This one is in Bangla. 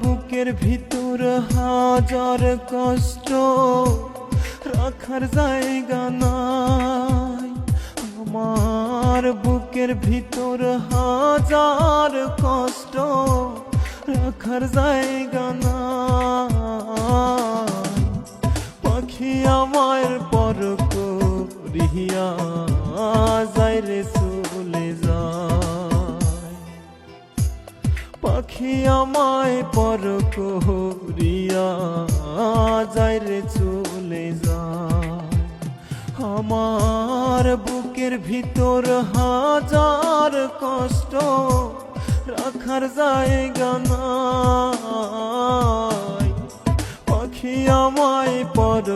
বুকের ভিতর হাজার কষ্ট, রাখার জায়গা নাই। আমার বুকের ভিতর হাজার কষ্ট, রাখার জায়গা নাই। পাখি আমায় পর করিয়া যায় রে চলে যায়। পাখি আমায় পর করিয়া যায় রে চলে যায়। আমার বুকের ভিতর হাজার কষ্ট, রাখার জায়গা নাই। পাখি আমায় পর